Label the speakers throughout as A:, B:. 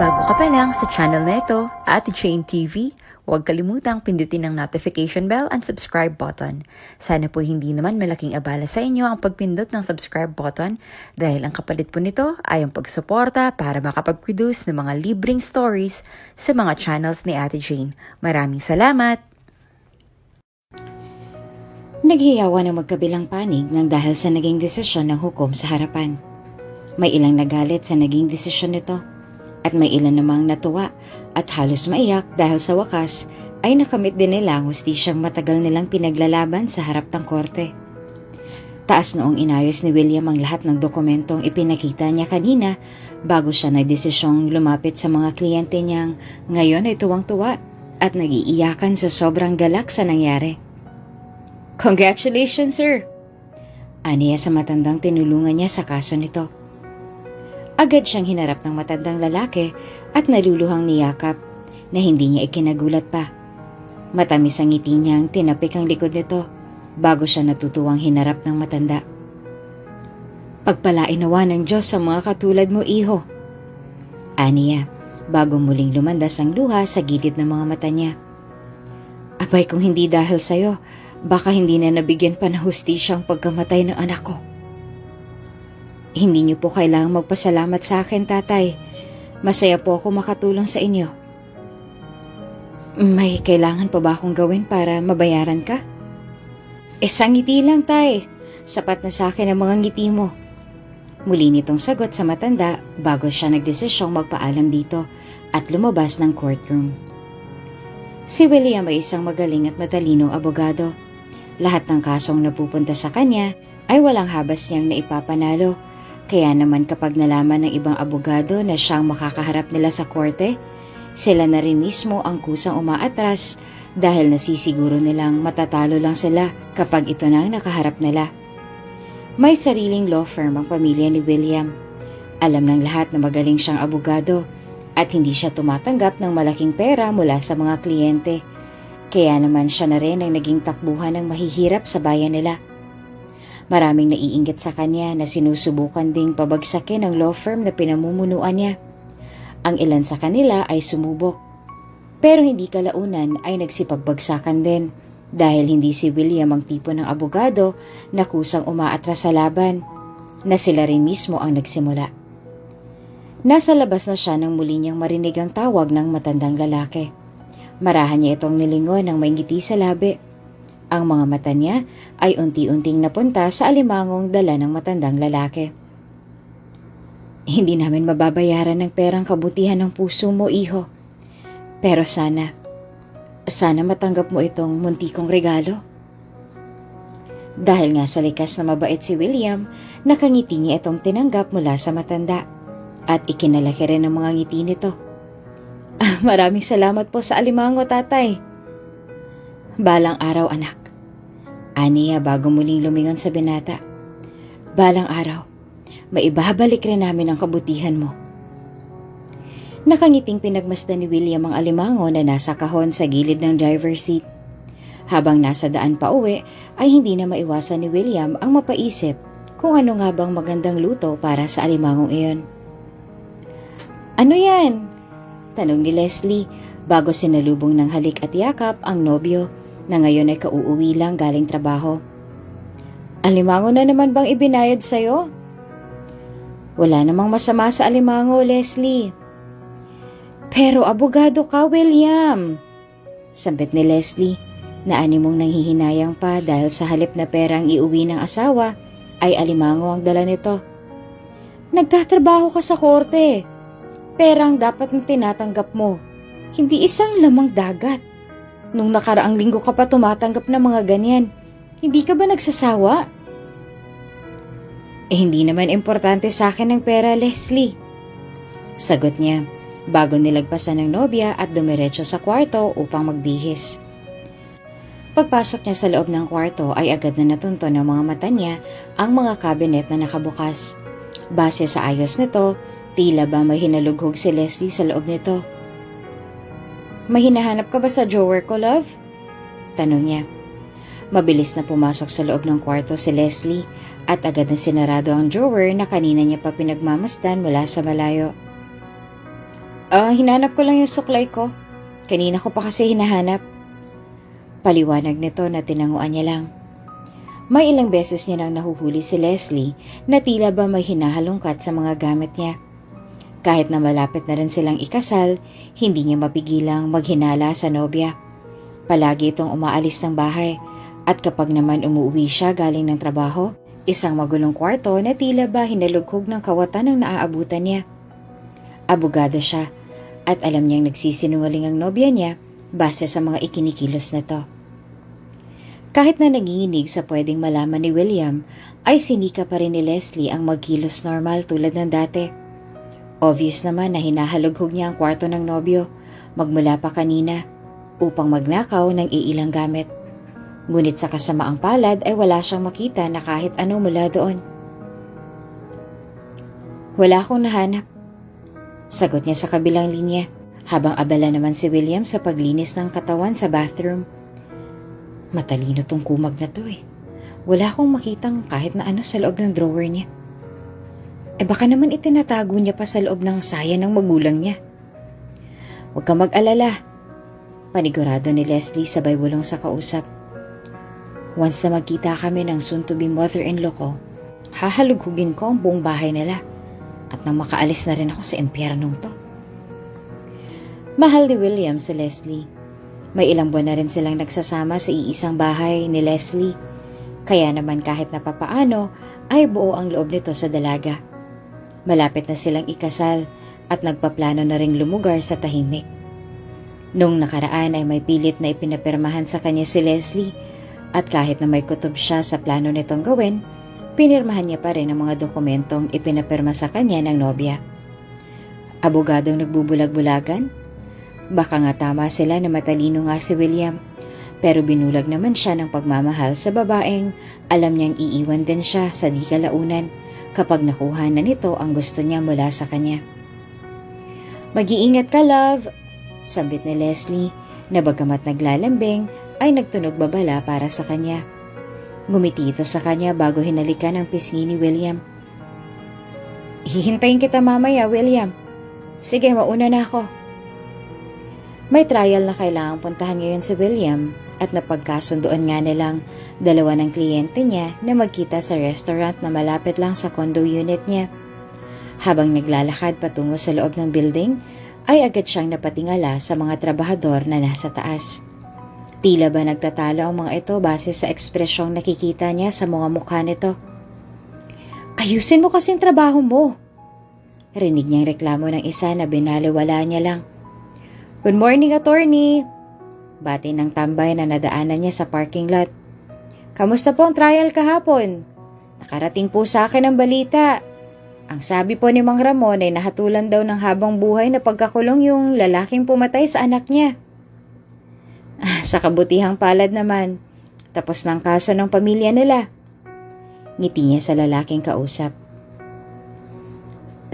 A: bago ka pa lang sa channel na ito, Ate Jane TV, huwag kalimutang pindutin ang notification bell and subscribe button. Sana po hindi naman malaking abala sa inyo ang pagpindot ng subscribe button dahil ang kapalit po nito ay ang pagsuporta para makapag-produce ng mga libreng stories sa mga channels ni Ate Jane. Maraming salamat!
B: Naghiyawan ang magkabilang panig nang dahil sa naging desisyon ng hukom sa harapan. May ilang nagalit sa naging desisyon nito at may ilan namang natuwa at halos maiyak dahil sa wakas ay nakamit din nila ang hustisyang matagal nilang pinaglalaban sa harap ng korte. Taas noong inayos ni William ang lahat ng dokumentong ipinakita niya kanina bago siya nagdesisyong lumapit sa mga kliyente niyang ngayon ay tuwang-tuwa at nag-iiyakan sa sobrang galak sa nangyari. "Congratulations, sir!" aniya sa matandang tinulungan niya sa kaso nito. Agad siyang hinarap ng matandang lalaki at naluluhang niyakap na hindi niya ikinagulat pa. Matamis ang ngiti niyang tinapik ang likod nito bago siya natutuwang hinarap ng matanda. "Pagpalain nawa ng Diyos sa mga katulad mo, iho," aniya bago muling lumandas ang luha sa gilid ng mga mata niya. "Abay kung hindi dahil sa'yo, baka hindi na nabigyan pa ng hustisyang pagkamatay ng anak ko." "Hindi niyo po kailangang magpasalamat sa akin, tatay. Masaya po ako makatulong sa inyo." "May kailangan pa ba akong gawin para mabayaran ka?" "Isang ngiti lang, tay. Sapat na sa akin ang mga ngiti mo." Muli nitong sagot sa matanda bago siya nagdesisyong magpaalam dito at lumabas ng courtroom. Si William ay isang magaling at matalinong abogado. Lahat ng kasong napupunta sa kanya ay walang habas niyang naipapanalo. Kaya naman kapag nalaman ng ibang abogado na siyang makakaharap nila sa korte, sila na rin mismo ang kusang umaatras dahil nasisiguro nilang matatalo lang sila kapag ito na ang nakaharap nila. May sariling law firm ang pamilya ni William. Alam ng lahat na magaling siyang abogado at hindi siya tumatanggap ng malaking pera mula sa mga kliyente. Kaya naman siya na rin ang naging takbuhan ng mahihirap sa bayan nila. Maraming naiinggit sa kanya na sinusubukan ding pabagsakin ang law firm na pinamumunuan niya. Ang ilan sa kanila ay sumubok. Pero hindi kalaunan ay nagsipagbagsakan din dahil hindi si William ang tipo ng abogado na kusang umaatras sa laban, na sila rin mismo ang nagsimula. Nasa labas na siya nang muli niyang marinig ang tawag ng matandang lalaki. Marahan niya itong nilingon ng may ngiti sa labi. Ang mga mata niya ay unti-unting napunta sa alimangong dala ng matandang lalaki. "Hindi namin mababayaran ng perang kabutihan ng puso mo, iho. Pero sana matanggap mo itong muntikong regalo." Dahil nga sa likas na mabait si William, nakangiti niya itong tinanggap mula sa matanda at ikinalaki rin ang mga ngiti nito. "Maraming salamat po sa alimango, tatay." "Balang araw, anak," aniya bago muling lumingon sa binata. "Balang araw, maibabalik rin namin ang kabutihan mo." Nakangiting pinagmasdan ni William ang alimango na nasa kahon sa gilid ng driver's seat. Habang nasa daan pa uwi, ay hindi na maiwasan ni William ang mapaisip kung ano nga bang magandang luto para sa alimangong iyon. "Ano yan?" tanong ni Leslie bago sinalubong ng halik at yakap ang nobyo na ngayon ay kauuwi lang galing trabaho. "Alimango na naman bang ibinayad sa'yo?" "Wala namang masama sa alimango, Leslie." "Pero abogado ka, William," sampit ni Leslie na animong nanghihinayang pa dahil sa halip na perang iuwi ng asawa ay alimango ang dala nito. "Nagtatrabaho ka sa korte. Perang dapat na tinatanggap mo, hindi isang lamang dagat. Nung nakaraang linggo ka pa tumatanggap ng mga ganyan. Hindi ka ba nagsasawa?" Hindi naman importante sa akin ang pera, Leslie," sagot niya bago nilagpasan ng nobya at dumiretso sa kwarto upang magbihis. Pagpasok niya sa loob ng kwarto ay agad na natunto ng mga mata niya ang mga kabinet na nakabukas. Base sa ayos nito, tila ba may hinalughog si Leslie sa loob nito. "May hinahanap ka ba sa drawer ko, love?" tanong niya. Mabilis na pumasok sa loob ng kwarto si Leslie at agad na sinarado ang drawer na kanina niya pa pinagmamasdan mula sa malayo. Hinanap ko lang yung suklay ko. Kanina ko pa kasi hinahanap. Paliwanag nito na tinanguan niya lang. May ilang beses niya nang nahuhuli si Leslie na tila ba may hinahalongkat sa mga gamit niya. Kahit na malapit na rin silang ikasal, hindi niya mapigilang maghinala sa nobya. Palagi itong umaalis ng bahay at kapag naman umuwi siya galing ng trabaho, isang magulong kwarto na tila ba hinalughog ng kawatan ang naaabutan niya. Abogado siya at alam niyang nagsisinungaling ang nobya niya base sa mga ikinikilos na to. Kahit na nanginginig sa pwedeng malaman ni William, ay sinika pa rin ni Leslie ang magkilos normal tulad ng dati. Obvious naman na hinahalughog niya ang kwarto ng nobyo, magmula pa kanina, upang magnakaw ng iilang gamit. Ngunit sa kasamaang palad ay wala siyang makita na kahit ano mula doon. Wala akong nahanap. Sagot niya sa kabilang linya, habang abala naman si William sa paglinis ng katawan sa bathroom. Matalino tong kumag na to eh. Wala akong makitang kahit na ano sa loob ng drawer niya. Baka naman itinatago niya pa sa loob ng saya ng magulang niya. Huwag kang mag-alala. Panigurado ni Leslie sabay bulong sa kausap. Once na magkita kami ng soon-to-be mother-in-law ko, hahalughugin ko ang buong bahay nila at nang makaalis na rin ako sa impyernong to. Mahal ni William si Leslie. May ilang buwan na rin silang nagsasama sa iisang bahay ni Leslie. Kaya naman kahit na papaano ay buo ang loob nito sa dalaga. Malapit na silang ikasal at nagpaplano na ring lumugar sa tahimik. Nung nakaraan ay may pilit na ipinapirmahan sa kanya si Leslie at kahit na may kutob siya sa plano nitong gawin, pinirmahan niya pa rin ang mga dokumentong ipinapirma sa kanya ng nobya. Abogadong nagbubulag-bulagan? Baka nga tama sila na matalino nga si William, pero binulag naman siya ng pagmamahal sa babaeng alam niyang iiwan din siya sa di kalaunan kapag nakuha na nito ang gusto niya mula sa kanya. Mag-iingat ka, love, sambit ni Leslie na bagamat naglalambing ay nagtunog babala para sa kanya. Ngumiti ito sa kanya bago hinalikan ang pisngi ni William. Hihintayin kita mamaya, William. Sige, mauna na ako. May trial na kailangang puntahan ngayon si William at napagkasunduan nga nilang dalawa ng kliyente niya na magkita sa restaurant na malapit lang sa condo unit niya. Habang naglalakad patungo sa loob ng building, ay agad siyang napatingala sa mga trabahador na nasa taas. Tila ba nagtatalo ang mga ito base sa ekspresyong nakikita niya sa mga mukha nito. Ayusin mo kasing trabaho mo! Rinig niyang reklamo ng isa na binaliwala niya lang. Good morning, attorney! Bati ng tambay na nadaanan niya sa parking lot. Kamusta po ang trial kahapon? Nakarating po sa akin ang balita. Ang sabi po ni Mang Ramon ay nahatulan daw ng habang buhay na pagkakulong yung lalaking pumatay sa anak niya. Sa kabutihang palad naman, tapos ng kaso ng pamilya nila. Ngiti niya sa lalaking kausap.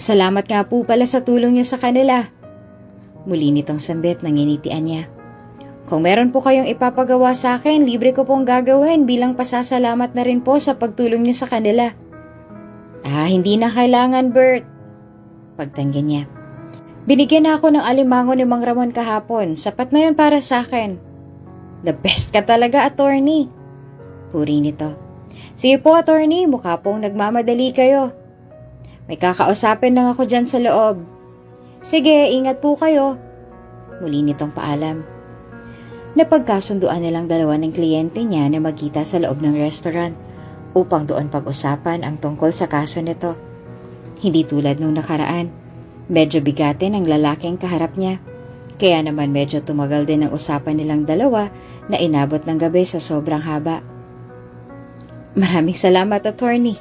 B: Salamat nga po pala sa tulong niyo sa kanila. Muli nitong sambit ng initian niya. Kung meron po kayong ipapagawa sa akin, libre ko pong gagawin bilang pasasalamat na rin po sa pagtulong niyo sa kanila. Hindi na kailangan, Bert. Pagtanggi niya. Binigyan na ako ng alimango ni Mang Ramon kahapon. Sapat na yun para sa akin. The best ka talaga, attorney. Puri nito. Sige po, attorney. Mukha pong nagmamadali kayo. May kakausapin lang ako dyan sa loob. Sige, ingat po kayo. Muli nitong paalam. Napagkasunduan nilang dalawa ng kliyente niya na magkita sa loob ng restaurant upang doon pag-usapan ang tungkol sa kaso nito. Hindi tulad nung nakaraan. Medyo bigatin ang lalaking kaharap niya. Kaya naman medyo tumagal din ang usapan nilang dalawa na inabot ng gabi sa sobrang haba. Maraming salamat, attorney.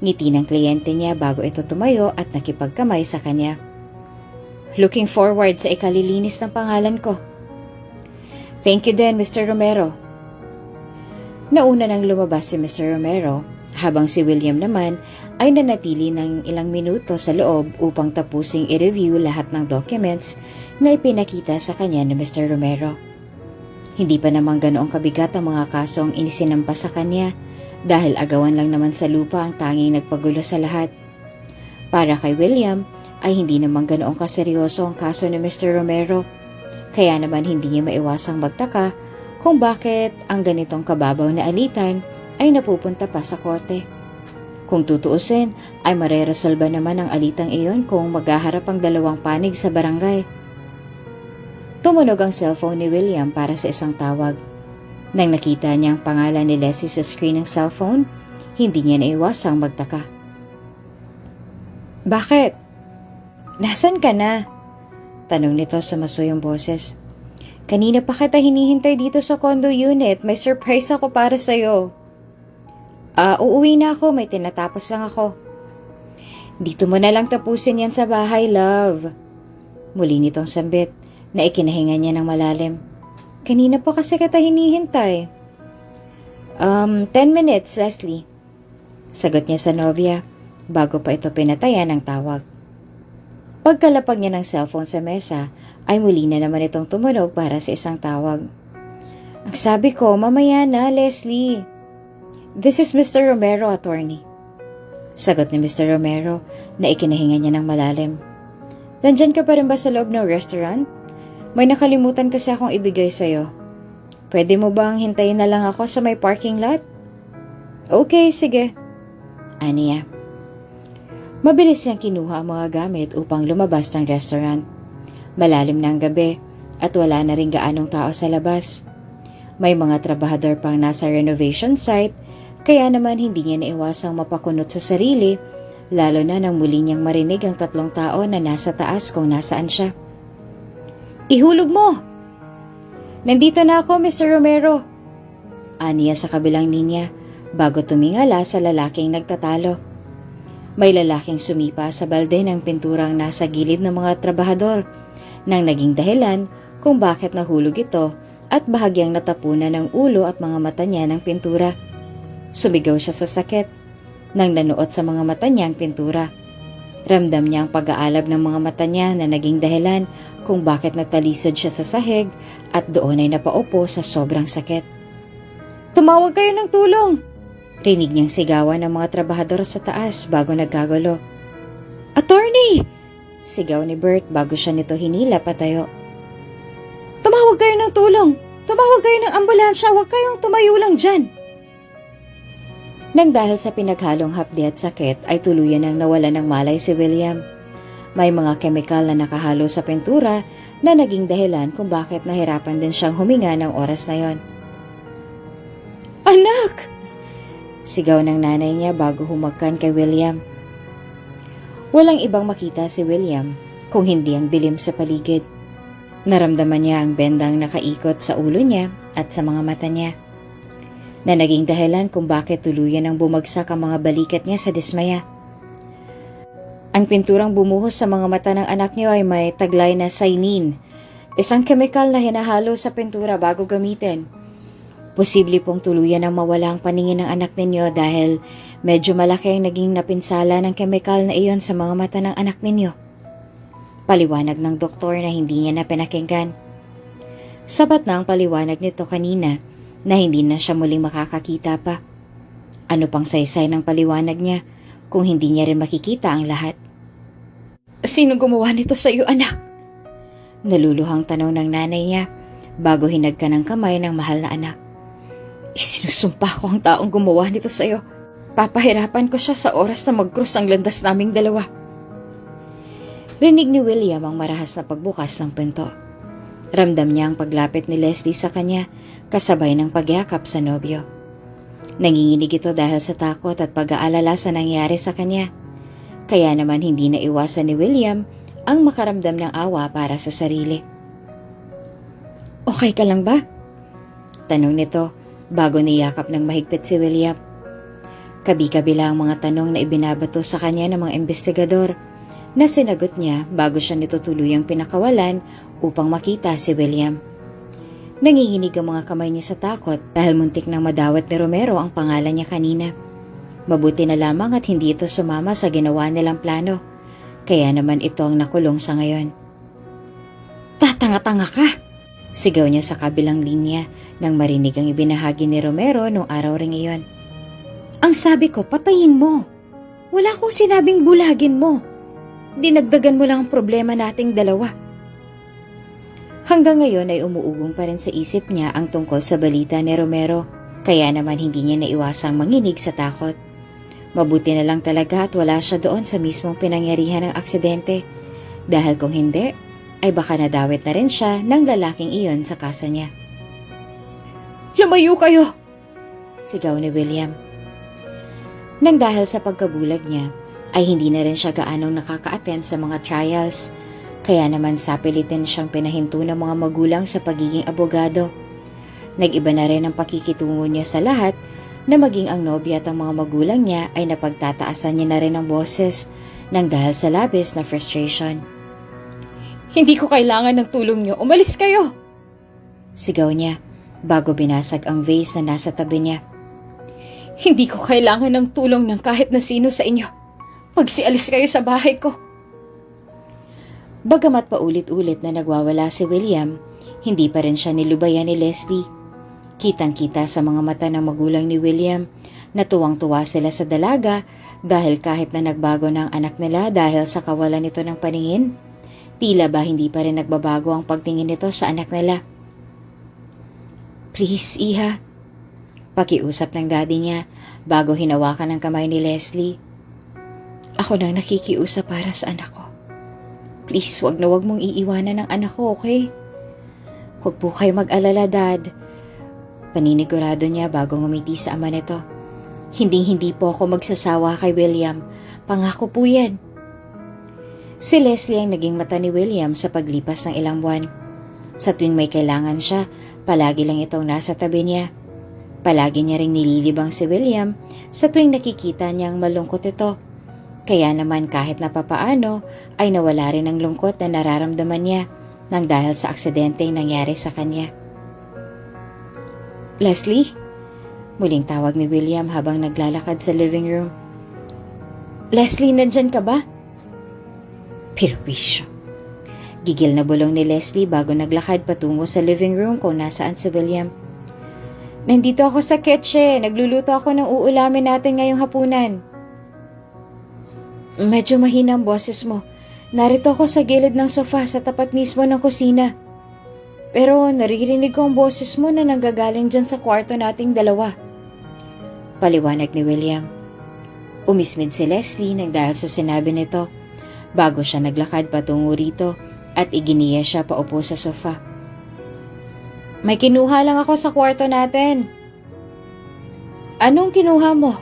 B: Ngiti ng kliyente niya bago ito tumayo at nakipagkamay sa kanya. Looking forward sa ikalilinis ng pangalan ko. Thank you din, Mr. Romero. Nauna nang lumabas si Mr. Romero, habang si William naman ay nanatili ng ilang minuto sa loob upang tapusing i-review lahat ng documents na ipinakita sa kanya ni Mr. Romero. Hindi pa naman ganoong kabigat ang mga kasong inisinampa sa kanya dahil agawan lang naman sa lupa ang tanging nagpagulo sa lahat. Para kay William, ay hindi naman ganoong kaseryoso ang kaso ni Mr. Romero. Kaya naman hindi niya maiwasang magtaka kung bakit ang ganitong kababaw na alitan ay napupunta pa sa korte. Kung tutuusin ay mareresolba naman ang alitang iyon kung maghaharap ang dalawang panig sa barangay. Tumunog ang cellphone ni William para sa isang tawag. Nang nakita niya ang pangalan ni Leslie sa screen ng cellphone, hindi niya naiwasang magtaka. "Bakit? Nasaan ka na?" tanong nito sa masuyong boses. "Kanina pa kita hinihintay dito sa condo unit. May surprise ako para sa'yo." Uuwi na ako. May tinatapos lang ako." "Dito mo na lang tapusin yan sa bahay, love." Muli nitong sambit na ikinahinga niya ng malalim. "Kanina pa kasi kita hinihintay." 10 minutes, Leslie." Sagot niya sa nobya bago pa ito pinatayan ng tawag. Pagkalapag niya ng cellphone sa mesa, ay muli na naman itong tumunog para sa isang tawag. "Ang sabi ko, mamaya na, Leslie." "This is Mr. Romero, attorney." Sagot ni Mr. Romero na ikinahinga niya ng malalim. "Nandyan ka pa rin ba sa loob ng restaurant? May nakalimutan kasi akong ibigay sa'yo. Pwede mo bang hintayin na lang ako sa may parking lot?" "Okay, sige." Aniya. Mabilis niyang kinuha ang mga gamit upang lumabas ng restaurant. Malalim na ang gabi at wala na rin gaanong tao sa labas. May mga trabahador pang nasa renovation site, kaya naman hindi niya naiwasang mapakunot sa sarili, lalo na nang muli niyang marinig ang 3 tao na nasa taas kung nasaan siya. "Ihulog mo!" "Nandito na ako, Mr. Romero." Aniya sa kabilang linya bago tumingala sa lalaking nagtatalo. May lalaking sumipa sa balde ng pinturang nasa gilid ng mga trabahador nang naging dahilan kung bakit nahulog ito at bahagyang natapunan ng ulo at mga mata niya ng pintura. Sumigaw siya sa sakit nang nanuot sa mga mata niya ang pintura. Ramdam niya ang pag-aalab ng mga mata niya na naging dahilan kung bakit nagtalisod siya sa sahig at doon ay napaupo sa sobrang sakit. "Tumawag kayo ng tulong!" Rinig niyang sigawan ng mga trabahador sa taas bago nagkagulo. "Attorney!" Sigaw ni Bert bago siya nito hinila patayo. "Tumawag kayo ng tulong! Tumawag kayo ng ambulansya! Huwag kayong tumayo lang dyan!" Nang dahil sa pinaghalong hapdi at sakit ay tuluyan nang nawala ng malay si William. May mga kemikal na nakahalo sa pintura na naging dahilan kung bakit nahirapan din siyang huminga ng oras na yon. "Anak!" Sigaw ng nanay niya bago humagkan kay William. Walang ibang makita si William kung hindi ang dilim sa paligid. Naramdaman niya ang bendang nakaikot sa ulo niya at sa mga mata niya, na naging dahilan kung bakit tuluyan ang bumagsak ang mga balikat niya sa dismaya. Ang pinturang bumuhos sa mga mata ng anak niyo ay may taglay na cyanine, isang kemikal na hinahalo sa pintura bago gamitin. Posible pong tuluyan ang mawala ang paningin ng anak ninyo dahil medyo malaki ang naging napinsala ng kemikal na iyon sa mga mata ng anak ninyo. Paliwanag ng doktor na hindi niya na pinakinggan. Sapat na ang paliwanag nito kanina na hindi na siya muling makakakita pa. Ano pang saysay ng paliwanag niya kung hindi niya rin makikita ang lahat? "Sino gumawa nito sa iyo, anak?" Naluluhang tanong ng nanay niya bago hinagka ng kamay ng mahal na anak. "Isinusumpa ko ang taong gumawa nito sa iyo. Papahirapan ko siya sa oras na mag-cross ang landas naming dalawa." Rinig ni William ang marahas na pagbukas ng pinto. Ramdam niya ang paglapit ni Leslie sa kanya kasabay ng pagyakap sa nobyo. Nanginginig ito dahil sa takot at pag-aalala sa nangyari sa kanya. Kaya naman hindi na iwasan ni William ang makaramdam ng awa para sa sarili. "Okay ka lang ba?" tanong nito bago niyakap ng mahigpit si William. Kabi-kabila ang mga tanong na ibinabato sa kanya ng mga investigador na sinagot niya bago siya nito tuluyang pinakawalan upang makita si William. Nanginginig ang mga kamay niya sa takot dahil muntik nang madawat ni Romero ang pangalan niya kanina. Mabuti na lamang at hindi ito sumama sa ginawa nilang plano, kaya naman ito ang nakulong sa ngayon. "Tatanga-tanga ka!" Sigaw niya sa kabilang linya nang marinig ang ibinahagi ni Romero nung araw ring iyon. "Ang sabi ko, patayin mo! Wala akong sinabing bulagin mo! dinagdagan mo lang ang problema nating dalawa. Hanggang ngayon ay umuugong pa rin sa isip niya ang tungkol sa balita ni Romero, kaya naman hindi niya naiwasang manginig sa takot. Mabuti na lang talaga at wala siya doon sa mismong pinangyarihan ng aksidente, dahil kung hindi, ay baka nadawit na rin siya ng lalaking iyon sa kasa niya. "Lumayo kayo!" sigaw ni William. Nang dahil sa pagkabulag niya, ay hindi na rin siya gaanong nakaka-attend sa mga trials, kaya naman sapilitin siyang pinahinto ng mga magulang sa pagiging abogado. Nag-iba na rin ang pakikitungo niya sa lahat na maging ang nobya at ang mga magulang niya ay napagtataasan niya na rin ang boses nang dahil sa labis na frustration. "Hindi ko kailangan ng tulong niyo. Umalis kayo!" sigaw niya bago binasag ang vase na nasa tabi niya. "Hindi ko kailangan ng tulong ng kahit na sino sa inyo. Magsialis kayo sa bahay ko." Bagamat paulit-ulit na nagwawala si William, hindi pa rin siya nilubayan ni Leslie. Kitang-kita sa mga mata ng magulang ni William na tuwang-tuwa sila sa dalaga dahil kahit na nagbago na ang anak nila dahil sa kawalan nito ng paningin, tila ba hindi pa rin nagbabago ang pagtingin nito sa anak nila. "Please, Iha," pakiusap ng daddy niya bago hinawakan ang kamay ni Leslie. "Ako nang nakikiusap para sa anak ko. Please, wag na wag mong iiwanan ng anak ko, okay? Huwag po kayo mag-alala, Dad." Paninigurado niya bago ngumiti sa ama nito. "Hinding-hindi po ako magsasawa kay William. Pangako po yan." Si Leslie ang naging mata ni William sa paglipas ng ilang buwan. Sa tuwing may kailangan siya, palagi lang itong nasa tabi niya. Palagi niya ring nililibang si William sa tuwing nakikita niyang malungkot ito. Kaya naman kahit na papaano ay nawala rin ang lungkot na nararamdaman niya nang dahil sa aksidenteng nangyari sa kanya. "Leslie?" muling tawag ni William habang naglalakad sa living room. "Leslie, nandyan ka ba?" Pirwisyo. Gigil na bulong ni Leslie bago naglakad patungo sa living room kung nasaan si William. "Nandito ako sa kitchen. Nagluluto ako ng uulamin natin ngayong hapunan." "Medyo mahina ang boses mo. Narito ako sa gilid ng sofa sa tapat mismo ng kusina. Pero naririnig ko ang boses mo na nanggagaling dyan sa kwarto nating dalawa." Paliwanag ni William. Umismid si Leslie nang dahil sa sinabi nito bago siya naglakad patungo rito at iginiya siya paupo sa sofa. "May kinuha lang ako sa kwarto natin." "Anong kinuha mo?"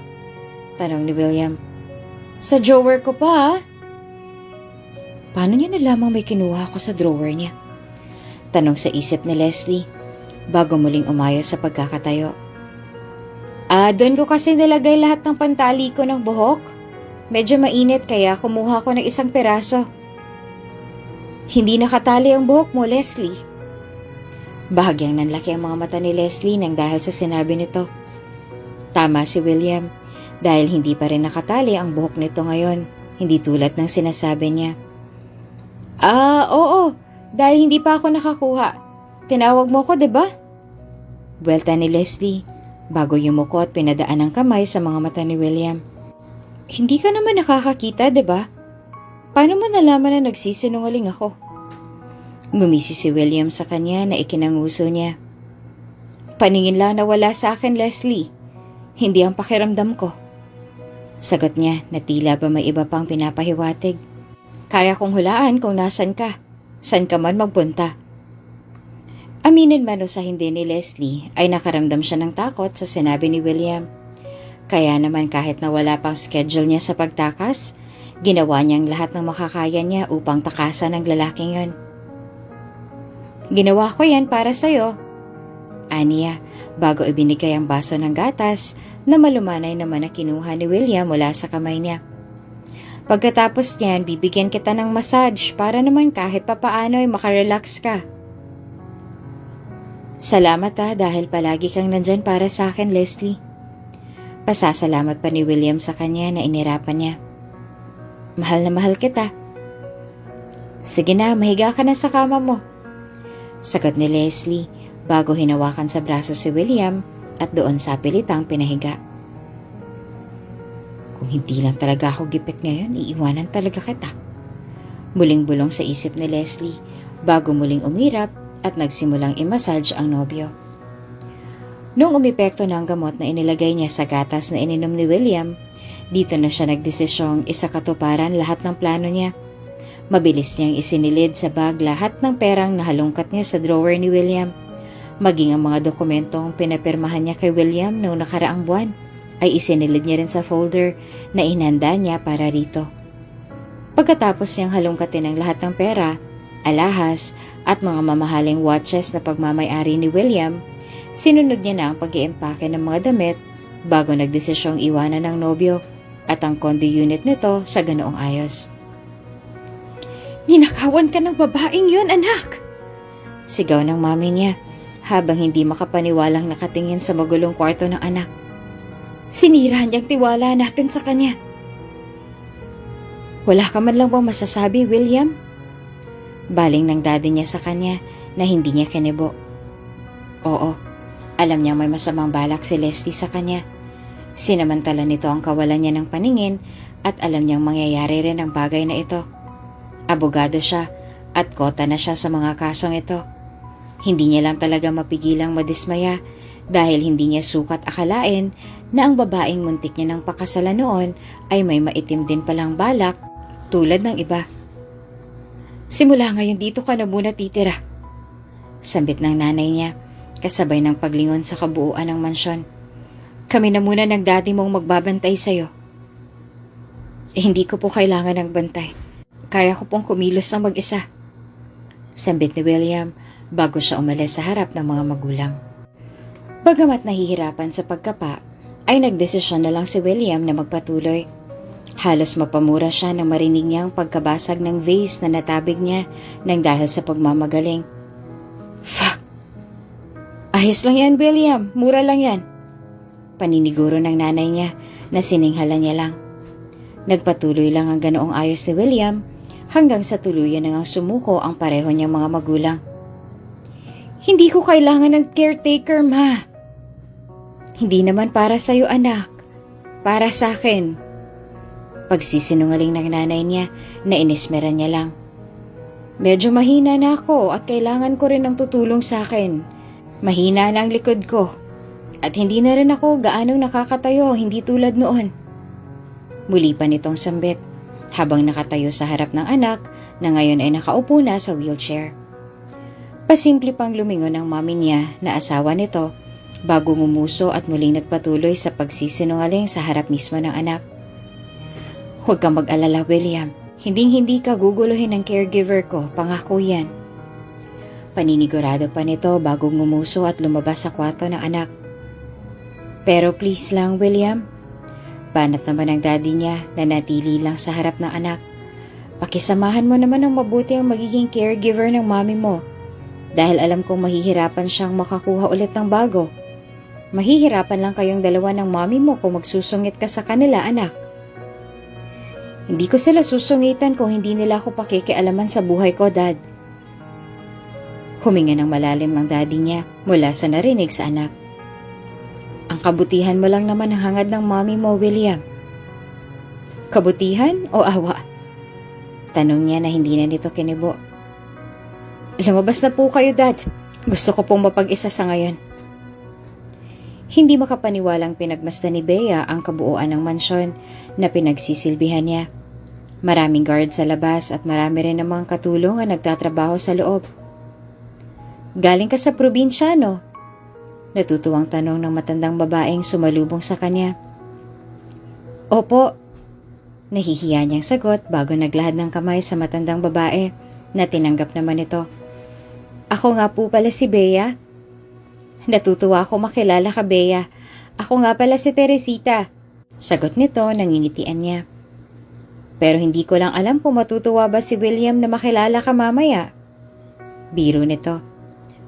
B: tanong ni William. "Sa drawer ko pa." Paano niya nalamang may kinuha ako sa drawer niya? Tanong sa isip ni Leslie bago muling umayos sa pagkakatayo. Doon ko kasi nilagay lahat ng pantali ko ng buhok. Medyo mainit kaya kumuha ko ng isang peraso." "Hindi nakatali ang buhok mo, Leslie." Bahagyang nanlaki ang mga mata ni Leslie nang dahil sa sinabi nito. Tama si William dahil hindi pa rin nakatali ang buhok nito ngayon, hindi tulad ng sinasabi niya. Oo. Dahil hindi pa ako nakakuha. Tinawag mo ko, 'di ba?" Buwelta ni Leslie bago yumuko at pinadaan ang kamay sa mga mata ni William. "Hindi ka naman nakakakita, 'di ba? Paano mo nalaman na nagsisinungaling ako?" Ngumisi si William sa kanya na ikinanguso niya. "Paningin lang na wala sa akin, Leslie. Hindi ang pakiramdam ko." Sagot niya na tila ba may iba pang pinapahiwatig. "Kaya kong hulaan kung nasan ka. San ka man magpunta." Aminin man o sa hindi ni Leslie ay nakaramdam siya ng takot sa sinabi ni William. Kaya naman kahit na wala pang schedule niya sa pagtakas, ginawa niyang lahat ng makakaya niya upang takasan ang lalaking yon. "Ginawa ko yan para sa'yo," aniya bago ibinigay ang baso ng gatas na malumanay naman na kinuha ni William mula sa kamay niya. "Pagkatapos niyan, bibigyan kita ng massage para naman kahit papaano ay makarelax ka." "Salamat dahil palagi kang nandyan para sa akin, Leslie." Pasasalamat pa ni William sa kanya na inirapan niya. "Mahal na mahal kita." "Sige na, mahiga ka na sa kama mo," sagot ni Leslie bago hinawakan sa braso si William at doon sa pilitang pinahiga. "Kung hindi lang talaga ako gipit ngayon, iiwanan talaga kita." Muling bulong sa isip ni Leslie bago muling umirap at nagsimulang i-massage ang nobyo. Nung umepekto na ang gamot na inilagay niya sa gatas na ininom ni William, dito na siya nagdesisyong isakatuparan lahat ng plano niya. Mabilis niyang isinilid sa bag lahat ng perang nahalungkat niya sa drawer ni William. Maging ang mga dokumentong pinapirmahan niya kay William noong nakaraang buwan ay isinilid niya rin sa folder na inhanda niya para rito. Pagkatapos niyang halungkatin ang lahat ng pera, alahas at mga mamahaling watches na pagmamay-ari ni William, sinunod niya na ang pag-iimpake ng mga damit bago nagdesisyong iwanan ng nobyo at ang condo unit nito sa ganoong ayos. "Ninakawan ka ng babaeng yun, anak!" Sigaw ng mami niya habang hindi makapaniwalang nakatingin sa magulong kwarto ng anak. "Sinira niyang tiwala natin sa kanya." "Wala ka man lang bang masasabi, William?" Baling ng daddy niya sa kanya na hindi niya kinibo. Oo, alam niyang may masamang balak si Leslie sa kanya. Sinamantala nito ang kawalan niya ng paningin at alam niyang mangyayari rin ang bagay na ito. Abogado siya at kota na siya sa mga kasong ito. Hindi niya lang talaga mapigilang madismaya dahil hindi niya sukat akalain na ang babaeng muntik niya ng pakasalan noon ay may maitim din palang balak tulad ng iba. "Simula ngayon dito ka na muna titira," sambit ng nanay niya kasabay ng paglingon sa kabuuan ng mansyon. "Kami na muna ng daddy mong magbabantay sa'yo." Hindi ko po kailangan ng bantay. Kaya ko pong kumilos ng mag-isa," sambit ni William bago siya umalis sa harap ng mga magulang. Bagamat nahihirapan sa pagkapa, ay nagdesisyon na lang si William na magpatuloy. Halos mapamura siya nang marinig niyang pagkabasag ng vase na natabig niya nang dahil sa pagmamagaling. "Fuck! Ayos lang yan, William. Mura lang yan," paniniguro ng nanay niya na sininghalan niya lang. Nagpatuloy lang ang ganoong ayos ni William hanggang sa tuluyan na ngang sumuko ang pareho niyang mga magulang. "Hindi ko kailangan ng caretaker, ma." "Hindi naman para sa'yo, anak. Para sa akin." Pagsisinungaling ng nanay niya na inismeran niya lang. "Medyo mahina na ako at kailangan ko rin ng tutulong sa akin. Mahina na ang likod ko. At hindi na rin ako gaanong nakakatayo, hindi tulad noon." Muli pa nitong sambit habang nakatayo sa harap ng anak na ngayon ay nakaupo na sa wheelchair. Pasimple pang lumingon ang mami niya na asawa nito bago ngumuso at muling nagpatuloy sa pagsisinungaling sa harap mismo ng anak. "Huwag kang mag-alala, William. Hinding-hindi ka guguluhin ng caregiver ko, pangako yan." Paninigurado pa nito bago ngumuso at lumabas sa kwarto ng anak. "Pero please lang, William." Banat naman ang daddy niya na natili lang sa harap ng anak. "Pakisamahan mo naman ng mabuti ang magiging caregiver ng mami mo. Dahil alam kong mahihirapan siyang makakuha ulit ng bago. Mahihirapan lang kayong dalawa ng mami mo kung magsusungit ka sa kanila, anak." "Hindi ko sila susungitan kung hindi nila ako pakikialaman sa buhay ko, Dad." Huminga ng malalim ang daddy niya mula sa narinig sa anak. "Ang kabutihan mo lang naman ang hangad ng mami mo, William." "Kabutihan o awa?" Tanong niya na hindi na nito kinibo. "Lumabas na po kayo, Dad. Gusto ko pong mapag-isa sa ngayon." Hindi makapaniwalang pinagmasdan ni Bea ang kabuuan ng mansyon na pinagsisilbihan niya. Maraming guard sa labas at marami rin namang katulong ang nagtatrabaho sa loob. "Galing ka sa probinsya, no?" Natutuwang tanong ng matandang babaeng sumalubong sa kanya. "Opo." Nahihiya niyang sagot bago naglahad ng kamay sa matandang babae na tinanggap naman ito. "Ako nga po pala si Bea." "Natutuwa ako makilala ka, Bea. Ako nga pala si Teresita." Sagot nito nangingitian niya. "Pero hindi ko lang alam kung matutuwa ba si William na makilala ka mamaya." Biro nito.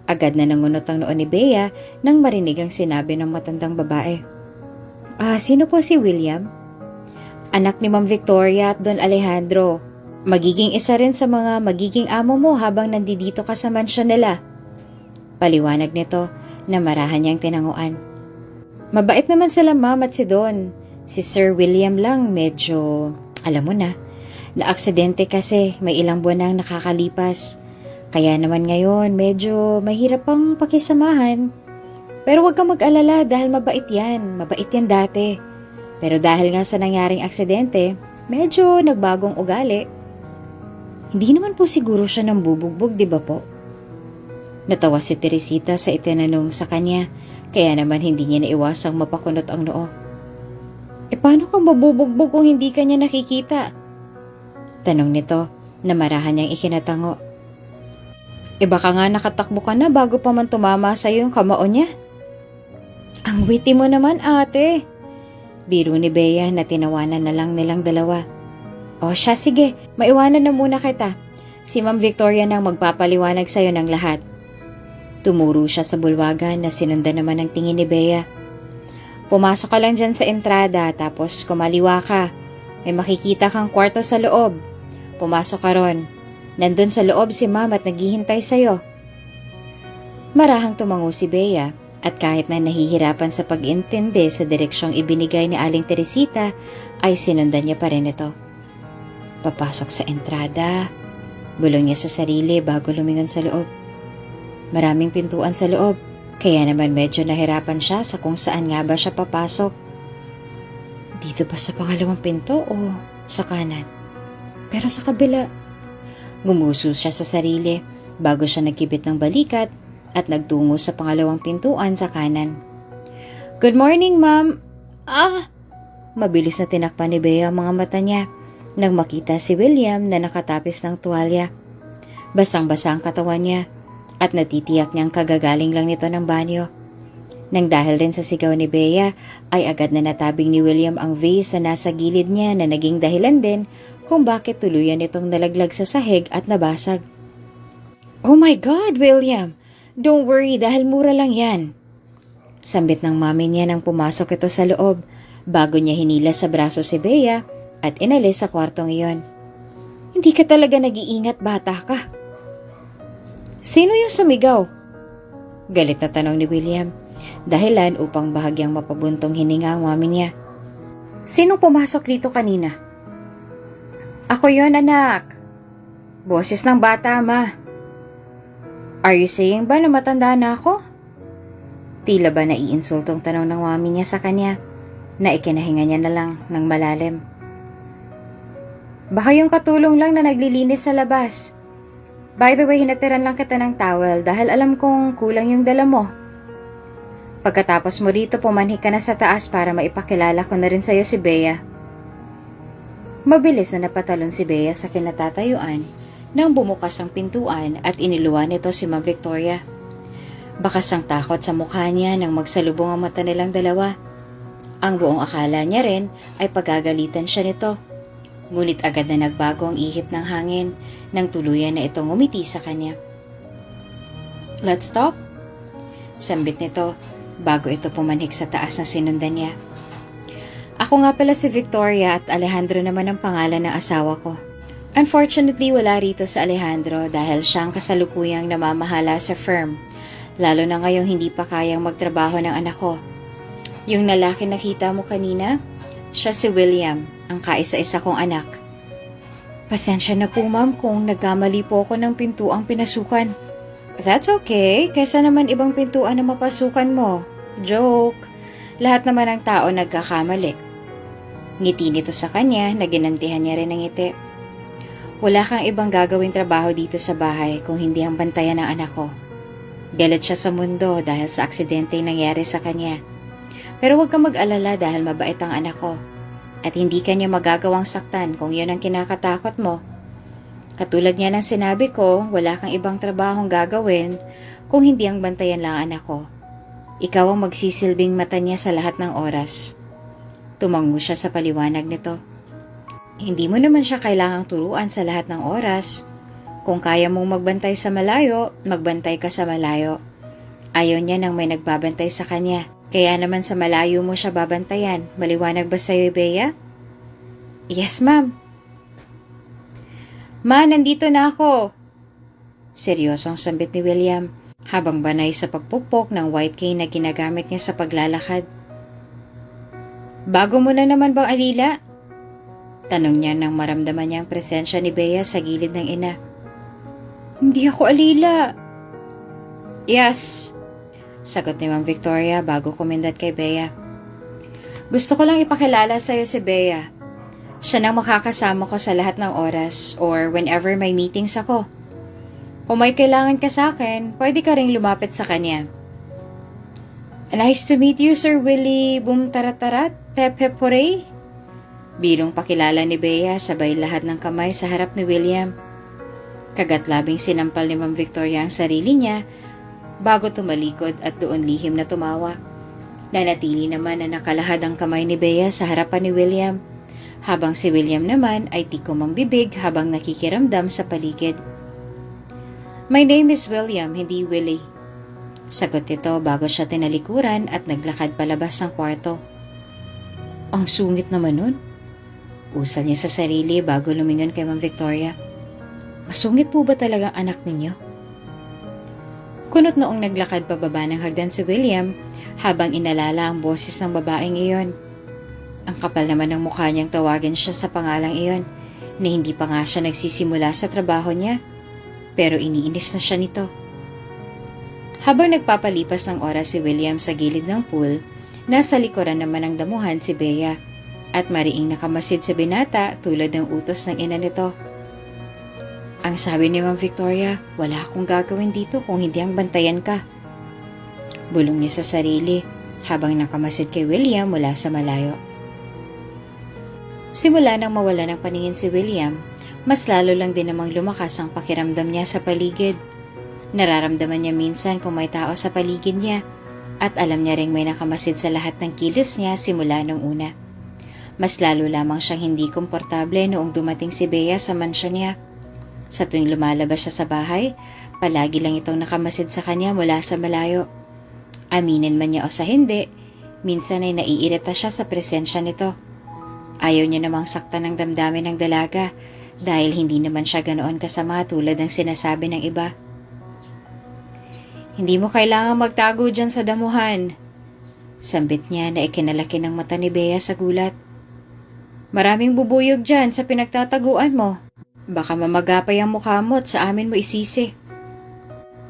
B: Agad na nangunot ang noon ni Bea nang marinig ang sinabi ng matandang babae. Sino po si William?" "Anak ni Ma'am Victoria at Don Alejandro. Magiging isa rin sa mga magiging amo mo habang nandito ka sa mansyon nila." Paliwanag nito na marahan niyang tinanguan. "Mabait naman sila, Ma'am, at si Don. Si Sir William lang medyo, alam mo na, Na-aksidente kasi, may ilang buwan nang nakakalipas. Kaya naman ngayon, medyo mahirap pang pakisamahan. Pero huwag kang mag-alala dahil mabait yan. Mabait yan dati. Pero dahil nga sa nangyaring aksidente, medyo nagbagong ugali. Hindi naman po siguro siya nang bubugbog, di ba po? Natawa si Teresita sa itinanong sa kanya, kaya naman hindi niya naiwasang mapakunot ang noo. Paano kang mabubugbog kung hindi ka niya nakikita? Tanong nito na marahan niyang ikinatango. Baka nga nakatakbo ka na bago pa man tumama sa'yo yung kamao niya. Ang witty mo naman, ate. Biro ni Bea na tinawanan na lang nilang dalawa. O siya, sige, maiwanan na muna kita. Si Ma'am Victoria nang magpapaliwanag sa'yo ng lahat. Tumuro siya sa bulwagan na sinundan naman ng tingin ni Bea. Pumasok ka lang dyan sa entrada tapos kumaliwa ka. May makikita kang kwarto sa loob. Pumasok ka ron. Nandun sa loob si Ma'am at naghihintay sa'yo. Marahang tumango si Bea at kahit na nahihirapan sa pag-intindi sa direksyong ibinigay ni Aling Teresita ay sinundan niya pa rin ito. Papasok sa entrada. Bulong niya sa sarili bago lumingon sa loob. Maraming pintuan sa loob, kaya naman medyo nahirapan siya sa kung saan nga ba siya papasok. Dito ba sa pangalawang pinto o sa kanan? Pero sa kabila. Gumuso siya sa sarili bago siya nagkibit ng balikat at nagtungo sa pangalawang pintuan sa kanan. Good morning, ma'am. Mabilis na tinakpan ni Bea ang mga mata niya nang makita si William na nakatapis ng tuwalya. Basang-basa ang katawan niya at natitiyak niyang kagagaling lang nito ng banyo. Nang dahil rin sa sigaw ni Bea, ay agad na natabing ni William ang vase na nasa gilid niya na naging dahilan din kung bakit tuluyan itong nalaglag sa sahig at nabasag. Oh my God, William! Don't worry dahil mura lang yan. Sambit ng mami niya nang pumasok ito sa loob bago niya hinila sa braso si Bea at inalis sa kwartong iyon. Hindi ka talaga nag-iingat, bata ka. Sino yung sumigaw? Galit na tanong ni William, dahilan upang bahagyang mapabuntong hininga ang mami niya. Sinong pumasok rito kanina? Ako yon, anak. Boses ng bata, ma. Are you saying ba na matanda na ako? Tila ba naiinsultong tanong ng mami niya sa kanya, na ikinahinga niya na lang ng malalim. Baka yung katulong lang na naglilinis sa labas. By the way, hinatiran lang kita ng towel dahil alam kong kulang yung dala mo. Pagkatapos mo rito, pumanhi ka na sa taas para maipakilala ko na rin sa'yo si Bea. Mabilis na napatalon si Bea sa kinatatayuan nang bumukas ang pintuan at iniluwan nito si Ma'am Victoria. Bakas ang takot sa mukha niya nang magsalubong ang mata nilang dalawa. Ang buong akala niya rin ay pagagalitan siya nito. Ngunit agad na nagbago ang ihip ng hangin nang tuluyan na itong umiti sa kanya. Let's stop? Sambit nito bago ito pumanhik sa taas na sinundan niya. Ako nga pala si Victoria at Alejandro naman ang pangalan ng asawa ko. Unfortunately, wala rito sa Alejandro dahil siyang kasalukuyang namamahala sa firm, lalo na ngayong hindi pa kayang magtrabaho ng anak ko. Yung lalaki nakita mo kanina, siya si William, ang kaisa-isa kong anak. Pasensya na po, ma'am, kung nagkamali po ako ng pintuang pinasukan. That's okay, kaysa naman ibang pintuan na mapasukan mo. Joke. Lahat naman ng tao nagkakamali. Ngiti nito sa kanya na ginantihan niya rin ng ngiti. Wala kang ibang gagawing trabaho dito sa bahay kung hindi ang bantayan ng anak ko. Galit siya sa mundo dahil sa aksidente nangyari sa kanya. Pero huwag kang mag-alala dahil mabait ang anak ko. At hindi kanya magagawang saktan kung yun ang kinakatakot mo. Katulad niya ng sinabi ko, wala kang ibang trabahong gagawin kung hindi ang bantayan lang anak ko. Ikaw ang magsisilbing mata niya sa lahat ng oras. Tumango siya sa paliwanag nito. Hindi mo naman siya kailangang turuan sa lahat ng oras. Kung kaya mong magbantay sa malayo, magbantay ka sa malayo. Ayaw niya nang may nagbabantay sa kanya. Kaya naman sa malayo mo siya babantayan. Maliwanag ba sa'yo, Bea? Yes, ma'am. Ma, nandito na ako. Seryosong sambit ni William habang banay sa pagpukpok ng white cane na ginagamit niya sa paglalakad. Bago mo na naman bang alila? Tanong niya nang maramdaman niya ang presensya ni Bea sa gilid ng ina. Hindi ako alila. Yes, sagot ni Ma'am Victoria bago kumindat kay Bea. Gusto ko lang ipakilala sa'yo si Bea. Siya nang makakasama ko sa lahat ng oras or whenever may meetings ako. Kung may kailangan ka sa akin, pwede ka ring lumapit sa kanya. Nice to meet you, Sir Willie Bumtaratarat Tepepore. Bilong pakilala ni Bea sabay lahat ng kamay sa harap ni William. Kagat-labing sinampal ni Ma'am Victoria ang sarili niya bago tumalikod at doon lihim na tumawa. Nanatili naman na nakalahad ang kamay ni Bea sa harapan ni William, habang si William naman ay tikom ang bibig habang nakikiramdam sa paligid. My name is William, hindi Willie. Sagot ito bago siya tinalikuran at naglakad palabas ng kwarto. Ang sungit naman nun. Usal niya sa sarili bago lumingon kay Ma'am Victoria. Masungit po ba talagang anak ninyo? Kunot noong naglakad pababa ng hagdan si William habang inalala ang boses ng babaeng iyon. Ang kapal naman ng mukha niyang tawagin siya sa pangalang iyon na hindi pa nga siya nagsisimula sa trabaho niya, pero iniinis na siya nito. Habang nagpapalipas ng oras si William sa gilid ng pool, nasa likuran naman ng damuhan si Bea at mariing nakamasid sa binata tulad ng utos ng ina nito. Ang sabi ni Ma'am Victoria, wala akong gagawin dito kung hindi ang bantayan ka. Bulong niya sa sarili habang nakamasid kay William mula sa malayo. Simula nang mawala ng paningin si William, mas lalo lang din namang lumakas ang pakiramdam niya sa paligid. Nararamdaman niya minsan kung may tao sa paligid niya at alam niya ring may nakamasid sa lahat ng kilos niya simula nung una. Mas lalo lamang siyang hindi komportable noong dumating si Bea sa mansyon niya. Sa tuwing lumalabas siya sa bahay, palagi lang itong nakamasid sa kanya mula sa malayo. Aminin man niya o sa hindi, minsan ay naiirita siya sa presensya nito. Ayaw niya namang saktan ng damdamin ng dalaga dahil hindi naman siya ganoon kasama tulad ng sinasabi ng iba. Hindi mo kailangang magtago dyan sa damuhan. Sambit niya na ikinalaki ng mata ni Bea sa gulat. Maraming bubuyog dyan sa pinagtataguan mo. Baka mamagapay ang mukha mo at sa amin mo isisi.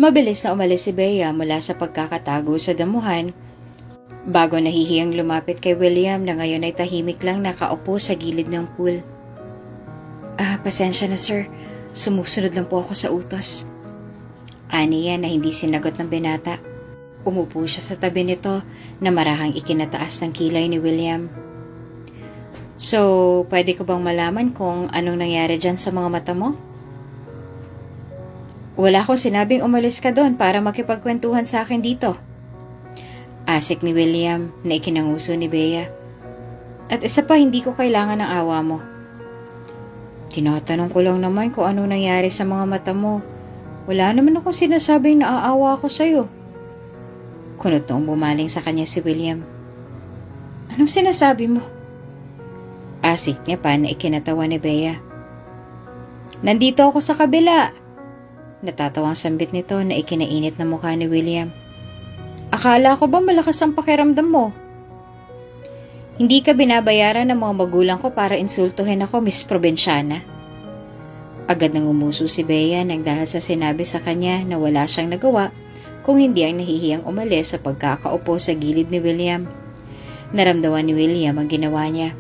B: Mabilis na umalis si Bea mula sa pagkakatago sa damuhan bago nahihiyang lumapit kay William na ngayon ay tahimik lang nakaupo sa gilid ng pool. Pasensya na sir. Sumusunod lang po ako sa utos. Aniya na hindi sinagot ng binata. Umupo siya sa tabi nito na marahang ikinataas ng kilay ni William. So, pwede ko bang malaman kung anong nangyari dyan sa mga mata mo? Wala akong sinabing umalis ka doon para makipagkwentuhan sa akin dito. Asik ni William na ikinanguso ni Bea. At isa pa, hindi ko kailangan ng awa mo. Tinatanong ko lang naman kung anong nangyari sa mga mata mo. Wala naman akong sinasabing naaawa ako sa'yo. Kunot noong bumaling sa kanya si William. Anong sinasabi mo? Asik niya pa na ikinatawa ni Bea. Nandito ako sa kabila. Natatawang sambit nito na ikinainit na mukha ni William. Akala ko ba malakas ang pakiramdam mo? Hindi ka binabayaran ng mga magulang ko para insultuhin ako, Miss Provinciana. Agad nang umuso si Bea nang dahil sa sinabi sa kanya na wala siyang nagawa kung hindi ang nahihiyang umalis sa pagkakaupo sa gilid ni William. Naramdaman ni William ang ginawa niya,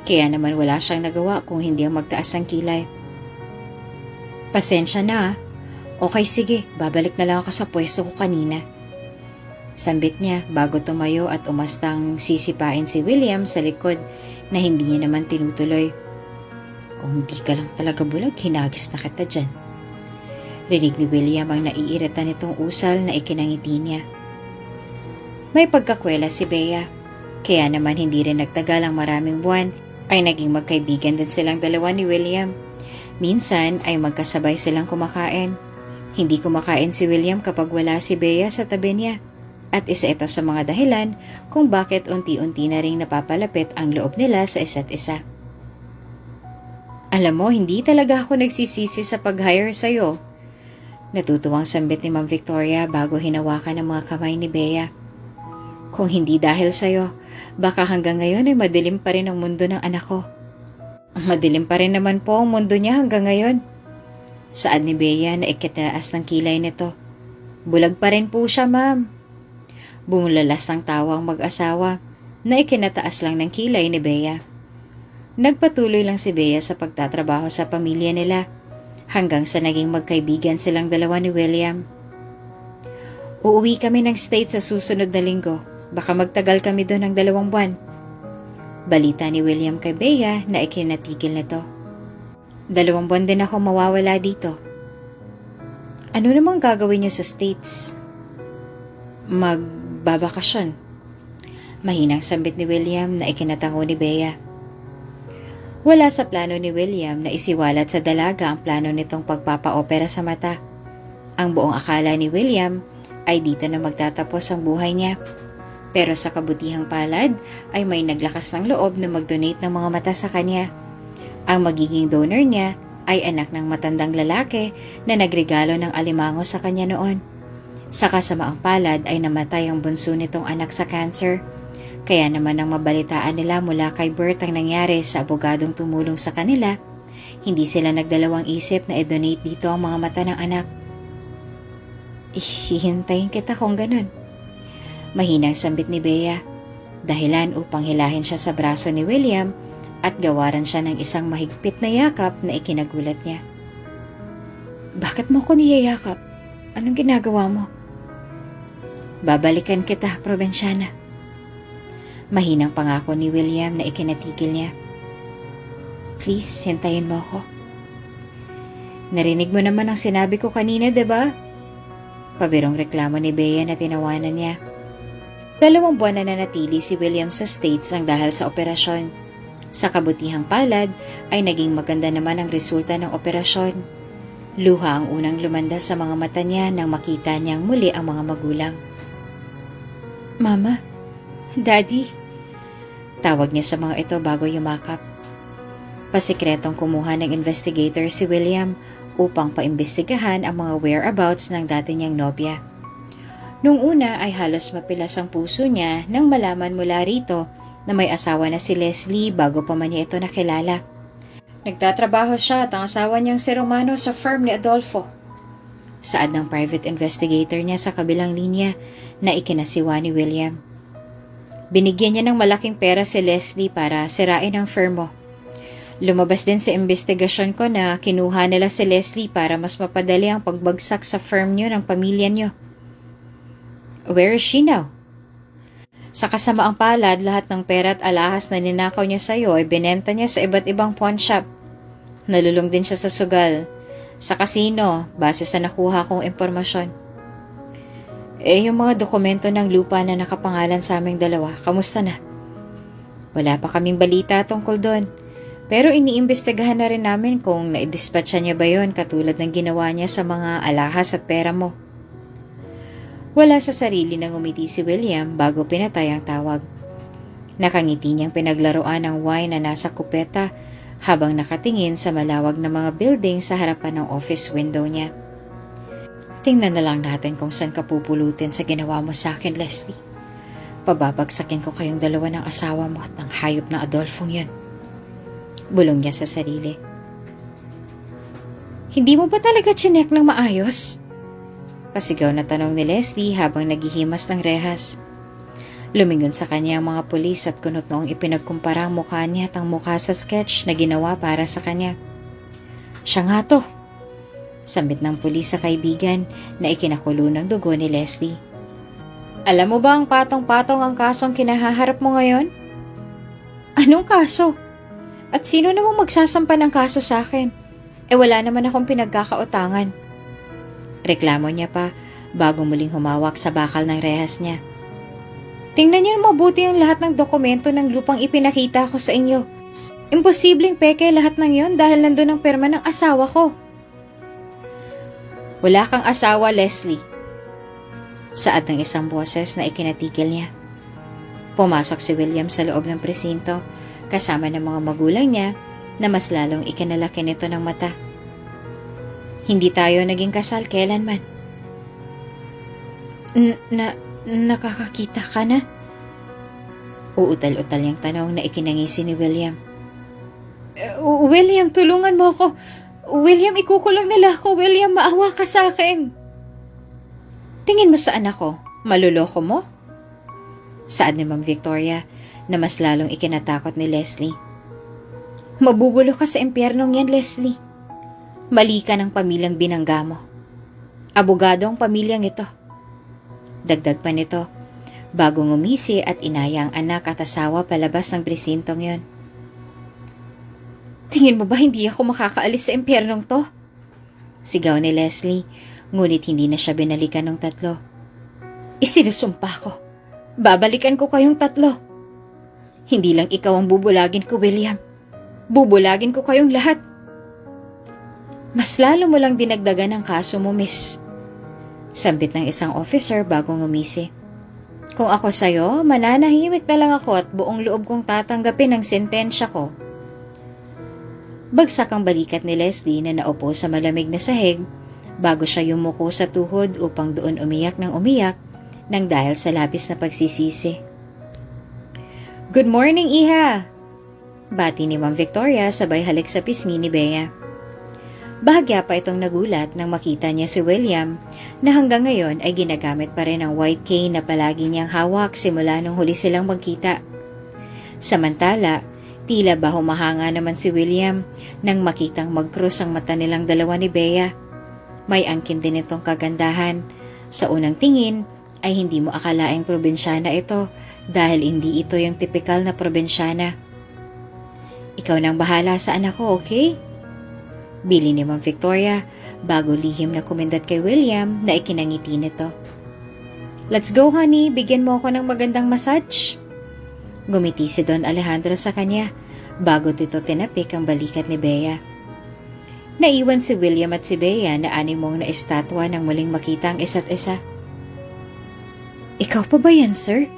B: kaya naman wala siyang nagawa kung hindi ang magtaas ng kilay. Pasensya na. Okay, sige, babalik na lang ako sa pwesto ko kanina. Sambit niya bago tumayo at umastang sisipain si William sa likod na hindi niya naman tinutuloy. Kung hindi ka lang talaga bulag, hinagis na kita dyan. Rinig ni William ang naiirita nitong usal na ikinangiti niya. May pagkakwela si Bea, kaya naman hindi rin nagtagal ang maraming buwan ay naging magkaibigan din silang dalawa ni William. Minsan ay magkasabay silang kumakain. Hindi kumakain si William kapag wala si Bea sa tabi niya. At isa ito sa mga dahilan kung bakit unti-unti na ring napapalapit ang loob nila sa isa't isa. Alam mo, hindi talaga ako nagsisisi sa pag-hire sa'yo. Natutuwang sambit ni Ma'am Victoria bago hinawakan ang mga kamay ni Bea. Kung hindi dahil sa'yo, baka hanggang ngayon ay madilim pa rin ang mundo ng anak ko. Madilim pa rin naman po ang mundo niya hanggang ngayon. Saad ni Bea na ikitaraas ng kilay nito. Bulag pa rin po siya, ma'am. Bumulalas ng tawang mag-asawa na ikinataas lang ng kilay ni Bea. Nagpatuloy lang si Bea sa pagtatrabaho sa pamilya nila hanggang sa naging magkaibigan silang dalawa ni William. Uuwi kami ng state sa susunod na linggo. Baka magtagal kami doon ng 2 buwan. Balita ni William kay Bea na ikinatigil nito. 2 buwan din ako mawawala dito. Ano namang gagawin niyo sa States? Magbabakasyon. Mahinang sambit ni William na ikinatango ni Bea. Wala sa plano ni William na isiwalat sa dalaga ang plano nitong pagpapaopera sa mata. Ang buong akala ni William ay dito na magtatapos ang buhay niya. Pero sa kabutihang palad ay may naglakas ng loob na mag-donate ng mga mata sa kanya. Ang magiging donor niya ay anak ng matandang lalaki na nagregalo ng alimango sa kanya noon. Sa kasamaang palad ay namatay ang bunso nitong anak sa cancer. Kaya naman ang mabalitaan nila mula kay Bert ang nangyari sa abogadong tumulong sa kanila, hindi sila nagdalawang isip na i-donate dito ang mga mata ng anak. Hihintayin kita kung ganun. Mahinang sambit ni Bea, dahilan upang hilahin siya sa braso ni William at gawaran siya ng isang mahigpit na yakap na ikinagulat niya. Bakit mo ko niyayakap? Anong ginagawa mo? Babalikan kita, Probensyana. Mahinang pangako ni William na ikinatigil niya. Please, hintayin mo ako. Narinig mo naman ang sinabi ko kanina, diba? Pabirong reklamo ni Bea na tinawanan niya. 2 buwan na nanatili si William sa States ang dahil sa operasyon. Sa kabutihang palad ay naging maganda naman ang resulta ng operasyon. Luha ang unang lumanda sa mga mata niya nang makita niyang muli ang mga magulang. Mama, Daddy, tawag niya sa mga ito bago yumakap. Pasikretong kumuha ng investigator si William upang paimbestigahan ang mga whereabouts ng dati niyang nobya. Nung una ay halos mapilas ang puso niya nang malaman mula rito na may asawa na si Leslie bago pa man niya ito nakilala. Nagtatrabaho siya at ang asawa niyang si Romano sa firm ni Adolfo. Saad ng private investigator niya sa kabilang linya na ikinasiwa ni William. Binigyan niya ng malaking pera si Leslie para sirain ang firm mo. Lumabas din sa investigasyon ko na kinuha nila si Leslie para mas mapadali ang pagbagsak sa firm niyo ng pamilya niyo. Where is she now? Sa kasamaang palad, lahat ng pera at alahas na ninakaw niya sa iyo ay binenta niya sa iba't ibang pawn shop. Nalulong din siya sa sugal, sa kasino, base sa nakuha kong impormasyon. Yung mga dokumento ng lupa na nakapangalan sa aming dalawa, kamusta na? Wala pa kaming balita tungkol doon. Pero iniimbestigahan na rin namin kung naidispatcha niya ba yon katulad ng ginawa niya sa mga alahas at pera mo. Wala sa sarili nang umiti si William bago pinatay ang tawag. Nakangiti niyang pinaglaruan ang wine na nasa kupeta habang nakatingin sa malawag na mga building sa harapan ng office window niya. Tingnan na lang natin kung saan ka pupulutin sa ginawa mo sa akin, Leslie. Pababagsakin ko kayong dalawa ng asawa mo at ng hayop na Adolfong yun. Bulong niya sa sarili. Hindi mo ba talaga chinek ng maayos? Pasigaw na tanong ni Leslie habang naghihimas ng rehas. Lumingon sa kanya ang mga pulis at kunot noong ipinagkumpara ang mukha niya at ang mukha sa sketch na ginawa para sa kanya. Siya nga to, sambit ng pulis sa kaibigan na ikinakulo ng dugo ni Leslie. Alam mo ba ang patong-patong ang kasong kinahaharap mo ngayon? Anong kaso? At sino namang magsasampa ng kaso sa akin? Wala naman akong pinagkakautangan. Reklamo niya pa bago muling humawak sa bakal ng rehas niya. Tingnan niyo mabuti ang lahat ng dokumento ng lupang ipinakita ko sa inyo. Imposibleng peke lahat ng yon dahil nandun ang perma ng asawa ko. Wala kang asawa, Leslie. Saad ng isang boses na ikinatigil niya. Pumasok si William sa loob ng presinto kasama ng mga magulang niya na mas lalong ikinalaki nito ng mata. Hindi tayo naging kasal kailanman. Nakakakita ka na? Uutal-utal niyang tanong na ikinangisi ni William. William, tulungan mo ako. William, ikukulong nila ako. William, maawa ka sa akin. Tingin mo sa anak ko, maluloko mo? Saad ni Ma'am Victoria na mas lalong ikinatakot ni Leslie. Mabubulo ka sa impyernong yan, Leslie. Mali ka ng pamilyang binangga mo. Abogado ang pamilyang ito. Dagdag pa nito, bago ngumisi at inaya ang anak at asawa palabas ng presintong yon. Tingin mo ba hindi ako makakaalis sa impyernong to? Sigaw ni Leslie, ngunit hindi na siya binalikan ng tatlo. Isinusumpa ko. Babalikan ko kayong tatlo. Hindi lang ikaw ang bubulagin ko, William. Bubulagin ko kayong lahat. Mas lalo mo lang dinagdagan ang kaso mo, miss. Sambit ng isang officer bago ngumisi. Kung ako sa'yo, mananahimik na lang ako at buong loob kong tatanggapin ang sentensya ko. Bagsak ang balikat ni Leslie na naupo sa malamig na sahig bago siya yumuko sa tuhod upang doon umiyak ng umiyak nang dahil sa labis na pagsisisi. Good morning, Iha! Bati ni Ma'am Victoria sabay halik sa pisngi ni Bea. Bahagya pa itong nagulat nang makita niya si William na hanggang ngayon ay ginagamit pa rin ang white cane na palagi niyang hawak simula nung huli silang magkita. Samantala, tila ba humahanga naman si William nang makitang mag-cross ang mata nilang dalawa ni Bea. May angkin din itong kagandahan. Sa unang tingin ay hindi mo akalaing probinsyana ito dahil hindi ito yung tipikal na probinsyana. Ikaw nang bahala sa anak ko, okay? Bili ni Ma'am Victoria bago lihim na kumindat kay William na ikinangiti nito. Let's go, honey. Bigyan mo ako ng magandang massage. Gumiti si Don Alejandro sa kanya bago dito tinapik ang balikat ni Bea. Naiwan si William at si Bea na animong na estatwa nang muling makita ang isa't isa. Ikaw pa ba yan, sir?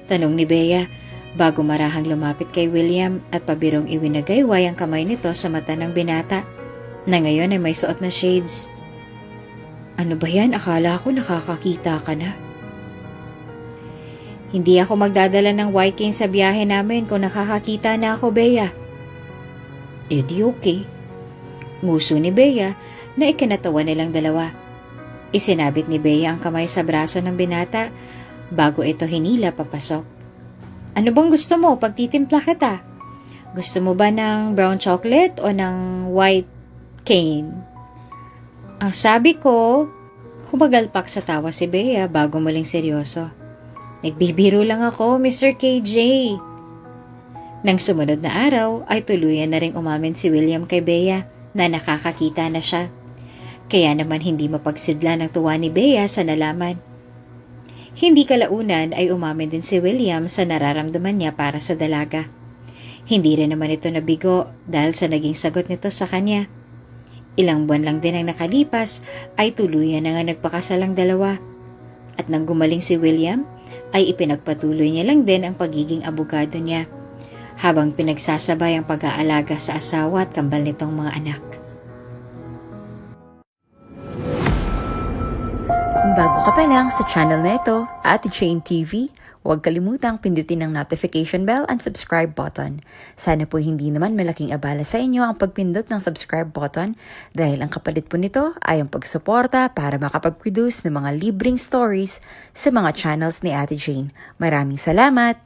B: Tanong ni Bea bago marahang lumapit kay William at pabirong iwinagayway ang kamay nito sa mata ng binata na ngayon ay may suot na shades. Ano ba yan? Akala ko nakakakita ka na. Hindi ako magdadala ng white cane sa biyahe namin kung nakakakita na ako, Bea. Di okay. Nguso ni Bea na ikinatawa nilang dalawa. Isinabit ni Bea ang kamay sa braso ng binata bago ito hinila papasok. Ano bang gusto mo pag titimpla kita? Gusto mo ba ng brown chocolate o ng white cane? Ang sabi ko, humagalpak sa tawa si Bea bago muling seryoso. Nagbibiro lang ako, Mr. KJ. Nang sumunod na araw ay tuluyan na ring umamin si William kay Bea na nakakakita na siya. Kaya naman hindi mapagsidla ng tuwa ni Bea sa nalaman. Hindi kalaunan ay umamin din si William sa nararamdaman niya para sa dalaga. Hindi rin naman ito nabigo dahil sa naging sagot nito sa kanya. Ilang buwan lang din ang nakalipas ay tuluyan na nga nagpakasal ang dalawa. At nang gumaling si William ay ipinagpatuloy niya lang din ang pagiging abogado niya habang pinagsasabay ang pag-aalaga sa asawa at kambal nitong mga anak.
A: Kung bago ka pa lang sa channel na ito, Ate Jane TV, huwag kalimutang pindutin ang notification bell and subscribe button. Sana po hindi naman malaking abala sa inyo ang pagpindot ng subscribe button dahil ang kapalit po nito ay ang pagsuporta para makapag-produce ng mga libreng stories sa mga channels ni Ate Jane. Maraming salamat!